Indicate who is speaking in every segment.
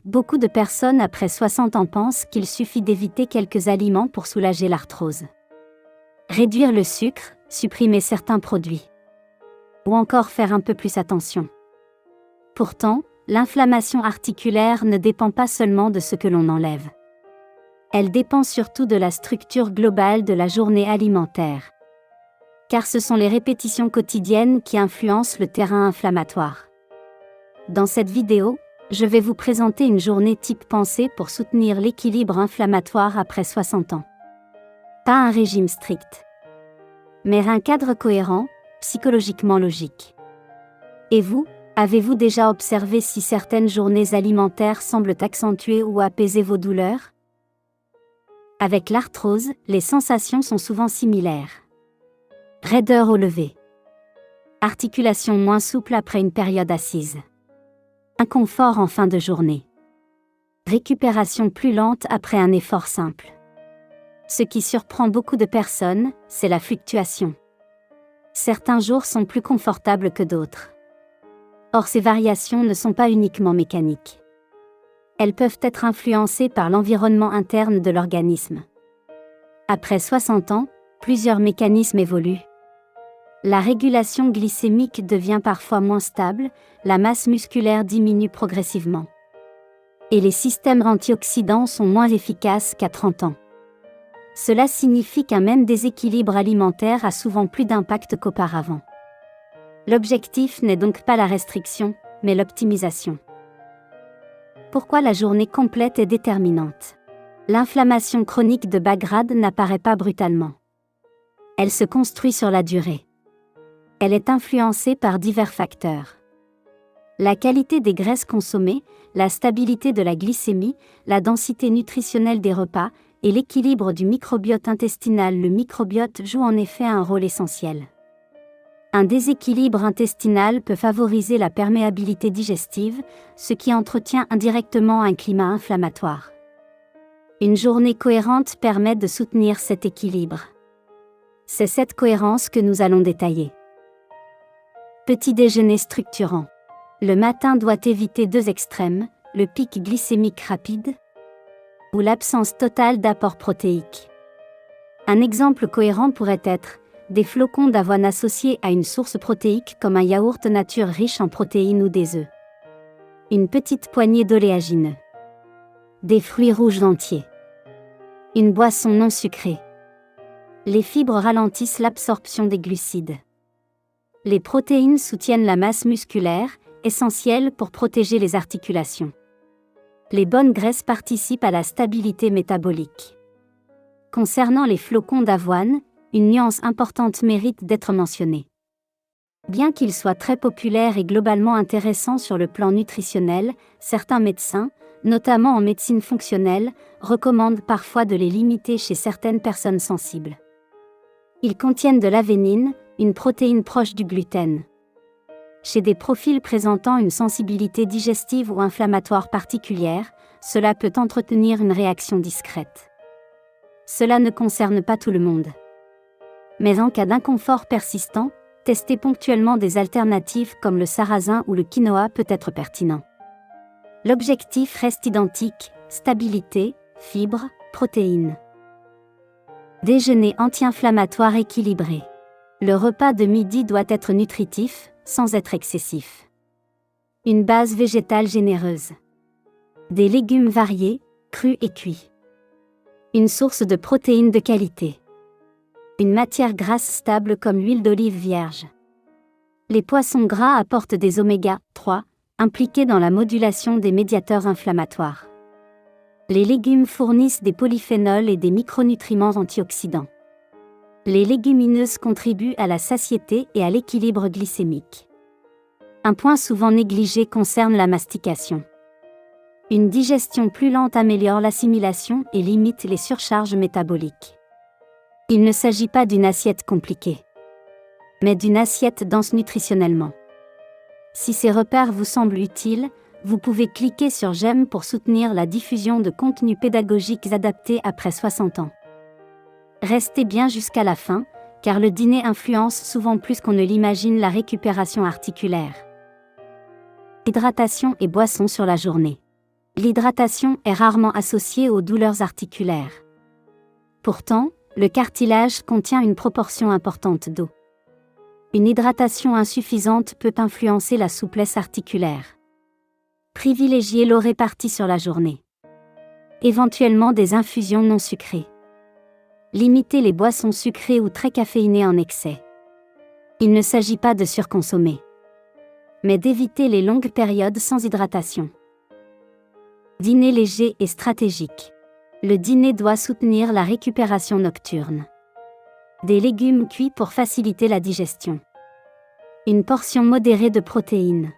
Speaker 1: Beaucoup de personnes après 60 ans pensent qu'il suffit d'éviter quelques aliments pour soulager l'arthrose. Réduire le sucre, supprimer certains produits. Ou encore faire un peu plus attention. Pourtant, l'inflammation articulaire ne dépend pas seulement de ce que l'on enlève. Elle dépend surtout de la structure globale de la journée alimentaire. Car ce sont les répétitions quotidiennes qui influencent le terrain inflammatoire. Dans cette vidéo, je vais vous présenter une journée type pensée pour soutenir l'équilibre inflammatoire après 60 ans. Pas un régime strict, mais un cadre cohérent, psychologiquement logique. Et vous, avez-vous déjà observé si certaines journées alimentaires semblent accentuer ou apaiser vos douleurs? Avec l'arthrose, les sensations sont souvent similaires. Raideur au lever. Articulation moins souple après une période assise. Inconfort en fin de journée. Récupération plus lente après un effort simple. Ce qui surprend beaucoup de personnes, c'est la fluctuation. Certains jours sont plus confortables que d'autres. Or ces variations ne sont pas uniquement mécaniques. Elles peuvent être influencées par l'environnement interne de l'organisme. Après 60 ans, plusieurs mécanismes évoluent. La régulation glycémique devient parfois moins stable, la masse musculaire diminue progressivement. Et les systèmes antioxydants sont moins efficaces qu'à 30 ans. Cela signifie qu'un même déséquilibre alimentaire a souvent plus d'impact qu'auparavant. L'objectif n'est donc pas la restriction, mais l'optimisation. Pourquoi la journée complète est déterminante? L'inflammation chronique de bas grade n'apparaît pas brutalement. Elle se construit sur la durée. Elle est influencée par divers facteurs. La qualité des graisses consommées, la stabilité de la glycémie, la densité nutritionnelle des repas et l'équilibre du microbiote intestinal. Le microbiote joue en effet un rôle essentiel. Un déséquilibre intestinal peut favoriser la perméabilité digestive, ce qui entretient indirectement un climat inflammatoire. Une journée cohérente permet de soutenir cet équilibre. C'est cette cohérence que nous allons détailler. Petit déjeuner structurant. Le matin doit éviter deux extrêmes, le pic glycémique rapide ou l'absence totale d'apport protéique. Un exemple cohérent pourrait être des flocons d'avoine associés à une source protéique comme un yaourt nature riche en protéines ou des œufs. Une petite poignée d'oléagineux. Des fruits rouges entiers. Une boisson non sucrée. Les fibres ralentissent l'absorption des glucides. Les protéines soutiennent la masse musculaire, essentielle pour protéger les articulations. Les bonnes graisses participent à la stabilité métabolique. Concernant les flocons d'avoine, une nuance importante mérite d'être mentionnée. Bien qu'ils soient très populaires et globalement intéressants sur le plan nutritionnel, certains médecins, notamment en médecine fonctionnelle, recommandent parfois de les limiter chez certaines personnes sensibles. Ils contiennent de l'aveinine, une protéine proche du gluten. Chez des profils présentant une sensibilité digestive ou inflammatoire particulière, cela peut entretenir une réaction discrète. Cela ne concerne pas tout le monde. Mais en cas d'inconfort persistant, tester ponctuellement des alternatives comme le sarrasin ou le quinoa peut être pertinent. L'objectif reste identique, stabilité, fibres, protéines. Déjeuner anti-inflammatoire équilibré. Le repas de midi doit être nutritif, sans être excessif. Une base végétale généreuse. Des légumes variés, crus et cuits. Une source de protéines de qualité. Une matière grasse stable comme l'huile d'olive vierge. Les poissons gras apportent des oméga 3, impliqués dans la modulation des médiateurs inflammatoires. Les légumes fournissent des polyphénols et des micronutriments antioxydants. Les légumineuses contribuent à la satiété et à l'équilibre glycémique. Un point souvent négligé concerne la mastication. Une digestion plus lente améliore l'assimilation et limite les surcharges métaboliques. Il ne s'agit pas d'une assiette compliquée, mais d'une assiette dense nutritionnellement. Si ces repères vous semblent utiles, vous pouvez cliquer sur j'aime pour soutenir la diffusion de contenus pédagogiques adaptés après 60 ans. Restez bien jusqu'à la fin, car le dîner influence souvent plus qu'on ne l'imagine la récupération articulaire. Hydratation et boissons sur la journée. L'hydratation est rarement associée aux douleurs articulaires. Pourtant, le cartilage contient une proportion importante d'eau. Une hydratation insuffisante peut influencer la souplesse articulaire. Privilégiez l'eau répartie sur la journée. Éventuellement des infusions non sucrées. Limitez les boissons sucrées ou très caféinées en excès. Il ne s'agit pas de surconsommer, mais d'éviter les longues périodes sans hydratation. Dîner léger et stratégique. Le dîner doit soutenir la récupération nocturne. Des légumes cuits pour faciliter la digestion. Une portion modérée de protéines.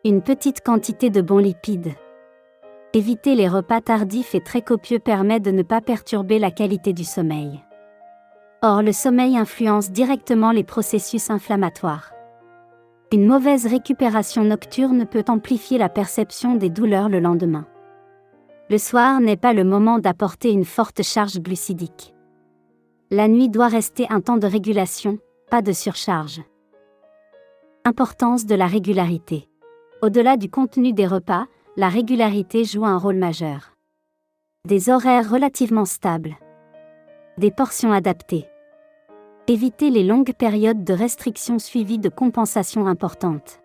Speaker 1: Une petite quantité de bons lipides. Éviter les repas tardifs et très copieux permet de ne pas perturber la qualité du sommeil. Or, le sommeil influence directement les processus inflammatoires. Une mauvaise récupération nocturne peut amplifier la perception des douleurs le lendemain. Le soir n'est pas le moment d'apporter une forte charge glucidique. La nuit doit rester un temps de régulation, pas de surcharge. Importance de la régularité. Au-delà du contenu des repas, la régularité joue un rôle majeur. Des horaires relativement stables. Des portions adaptées. Éviter les longues périodes de restriction suivies de compensations importantes.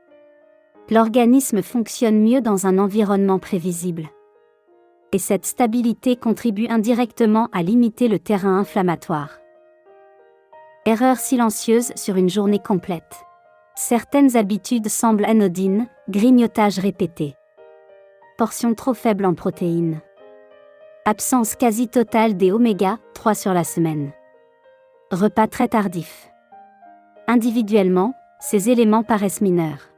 Speaker 1: L'organisme fonctionne mieux dans un environnement prévisible. Et cette stabilité contribue indirectement à limiter le terrain inflammatoire. Erreur silencieuse sur une journée complète. Certaines habitudes semblent anodines, grignotage répété. Portion trop faible en protéines. Absence quasi totale des oméga-3 sur la semaine. Repas très tardifs. Individuellement, ces éléments paraissent mineurs.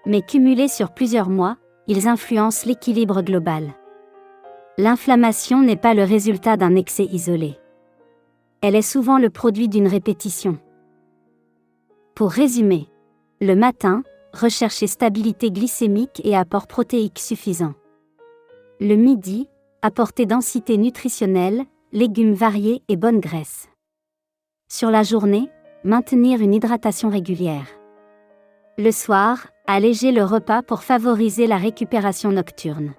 Speaker 1: Mais cumulés sur plusieurs mois, ils influencent l'équilibre global. L'inflammation n'est pas le résultat d'un excès isolé. Elle est souvent le produit d'une répétition. Pour résumer, le matin, recherchez stabilité glycémique et apport protéique suffisant. Le midi, apportez densité nutritionnelle, légumes variés et bonne graisse. Sur la journée, maintenir une hydratation régulière. Le soir, allégez le repas pour favoriser la récupération nocturne.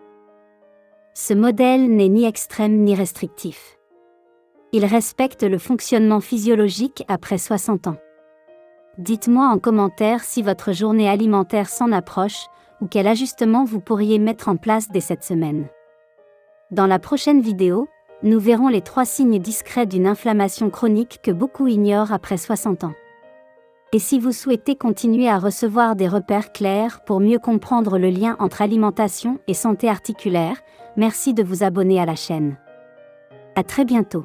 Speaker 1: Ce modèle n'est ni extrême ni restrictif. Il respecte le fonctionnement physiologique après 60 ans. Dites-moi en commentaire si votre journée alimentaire s'en approche ou quel ajustement vous pourriez mettre en place dès cette semaine. Dans la prochaine vidéo, nous verrons les 3 signes discrets d'une inflammation chronique que beaucoup ignorent après 60 ans. Et si vous souhaitez continuer à recevoir des repères clairs pour mieux comprendre le lien entre alimentation et santé articulaire, merci de vous abonner à la chaîne. À très bientôt.